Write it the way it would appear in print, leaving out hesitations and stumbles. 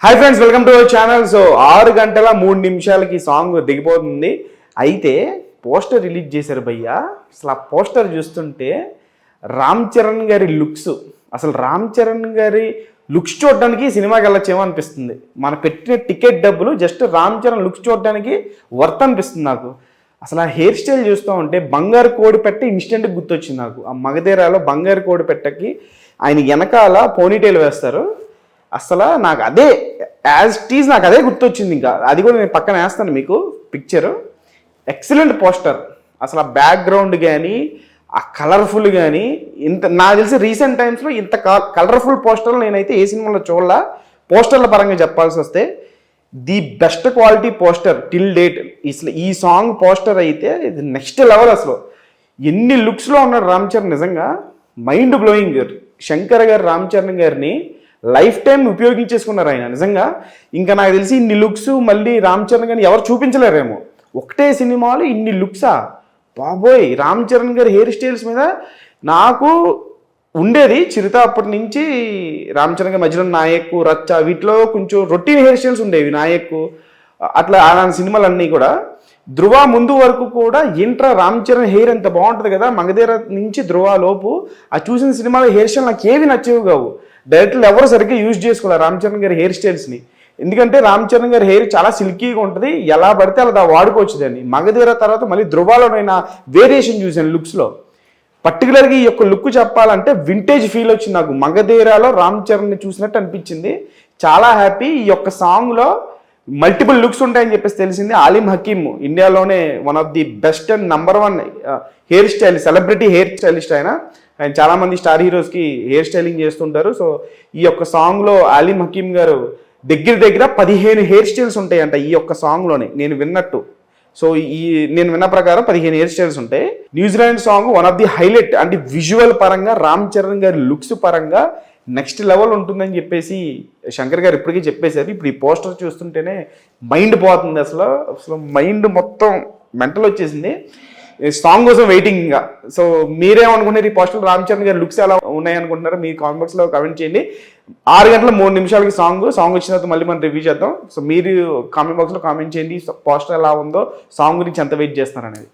Hi friends, welcome to our channel. So 6 గంటల 3 నిమిషాలకి song దిగిపోతుంది. అయితే పోస్టర్ రిలీజ్ చేశారు భయ్యా. అసలు ఆ పోస్టర్ చూస్తుంటే రామ్ చరణ్ గారి లుక్స్, అసలు రామ్ చరణ్ గారి లుక్స్ చూడడానికి సినిమాకి వెళ్ళొచ్చేమో అనిపిస్తుంది. మన పెట్టిన టికెట్ డబ్బులు జస్ట్ రామ్ చరణ్ లుక్స్ చూడడానికి వర్త్ అనిపిస్తుంది నాకు. అసలు ఆ హెయిర్ స్టైల్ చూస్తూ ఉంటే బంగారు కోడి పెట్ట ఇన్స్టెంట్గా గుర్తొచ్చింది నాకు. ఆ మగధీరాలో బంగారు కోడి పెట్టకి ఆయన వెనకాల పోనీటైల్ వేస్తారు. అసలు నాకు అదే యాజ్ టీజ్ నాకు అదే గుర్తొచ్చింది. ఇంకా అది కూడా నేను పక్కన వేస్తాను మీకు పిక్చరు. Excellent poster. అసలు ఆ బ్యాక్గ్రౌండ్ కానీ ఆ కలర్ఫుల్ కానీ నాకు తెలిసి రీసెంట్ టైమ్స్లో ఇంత కలర్ఫుల్ పోస్టర్లు నేనైతే ఏ సినిమాలో చూడాల. పోస్టర్ల పరంగా చెప్పాల్సి వస్తే the best quality poster till date. అసలు ఈ సాంగ్ పోస్టర్ అయితే ఇది నెక్స్ట్ లెవెల్. అసలు ఎన్ని లుక్స్లో ఉన్నాడు రామ్ చరణ్, నిజంగా మైండ్ బ్లోయింగ్. శంకర్ గారు రామ్ చరణ్ గారిని లైఫ్ టైం ఉపయోగించేసుకున్నారు ఆయన నిజంగా. ఇంకా నాకు తెలిసి ఇన్ని లుక్స్ మళ్ళీ రామ్ చరణ్ గారిని ఎవరు చూపించలేరేమో. ఒకటే సినిమాలో ఇన్ని లుక్సా బాబోయ్. రామ్ చరణ్ గారి హెయిర్ స్టైల్స్ మీద నాకు ఉండేది చిరుత అప్పటి నుంచి. రామ్ చరణ్ గారి మధ్యలో నాయక్, రచ్చ వీటిలో కొంచెం రొటీన్ హెయిర్ స్టైల్స్ ఉండేవి. నాయక్ అట్లా అలాంటి సినిమాలన్నీ కూడా. ధృవ ముందు వరకు కూడా ఏంట్రా రామ్ చరణ్ హెయిర్ ఎంత బాగుంటుంది కదా, మగధీర నుంచి ధృవ లోపు ఆ చూసిన సినిమాలో హెయిర్ స్టైల్ నాకు ఏవి నచ్చేవి కావు. డైరెక్టర్లు ఎవరు సరిగ్గా యూజ్ చేసుకోవాలి రామ్ చరణ్ గారి హెయిర్ స్టైల్స్ని. ఎందుకంటే రామ్ చరణ్ గారి హెయిర్ చాలా సిల్కీగా ఉంటుంది, ఎలా పడితే అలా వాడుకోవచ్చు దాన్ని. మగధీర తర్వాత మళ్ళీ ధృవాలోనైనా వేరియేషన్ చూశాను లుక్స్లో. పర్టికులర్గా ఈ యొక్క లుక్ చెప్పాలంటే వింటేజ్ ఫీల్ వచ్చింది నాకు. మగధీరాలో రామ్ చరణ్ని చూసినట్టు అనిపించింది. చాలా హ్యాపీ. ఈ యొక్క సాంగ్లో మల్టిపుల్ లుక్స్ ఉంటాయని చెప్పేసి తెలిసింది. ఆలిమ్ హకీమ్ ఇండియాలోనే one of the best and #1 hair style, celebrity hair stylist ఆయన చాలామంది స్టార్ హీరోస్కి హెయిర్ స్టైలింగ్ చేస్తుంటారు. సో ఈ యొక్క సాంగ్లో ఆలిమ్ హకీమ్ గారు దగ్గర 15 హెయిర్ స్టైల్స్ ఉంటాయంట ఈ యొక్క సాంగ్లోనే నేను విన్నట్టు. సో నేను విన్న ప్రకారం 15 హెయిర్ స్టైల్స్ ఉంటాయి. New Zealand song one of the highlight. అంటే విజువల్ పరంగా రామ్ చరణ్ గారి లుక్స్ పరంగా నెక్స్ట్ లెవెల్ ఉంటుందని చెప్పేసి శంకర్ గారు ఇప్పటికీ చెప్పేశారు. ఇప్పుడు ఈ పోస్టర్ చూస్తుంటేనే మైండ్ పోతుంది. అసలు మైండ్ మొత్తం మెంటల్ వచ్చేసింది. సాంగ్ కోసం వెయిటింగ్ ఇంకా. సో మీరేమనుకుంటున్నారు, ఈ పోస్టర్ రామ్ చరణ్ గారి లుక్స్ ఎలా ఉన్నాయి అనుకుంటున్నారో మీ కామెంట్ బాక్స్లో కామెంట్ చేయండి. 6 గంటల 3 నిమిషాలకి సాంగ్ వచ్చిన తర్వాత మళ్ళీ మనం రివ్యూ చేద్దాం. సో మీరు కామెంట్ బాక్స్లో కామెంట్ చేయండి పోస్టర్ ఎలా ఉందో, సాంగ్ గురించి ఎంత వెయిట్ చేస్తున్నారనేది.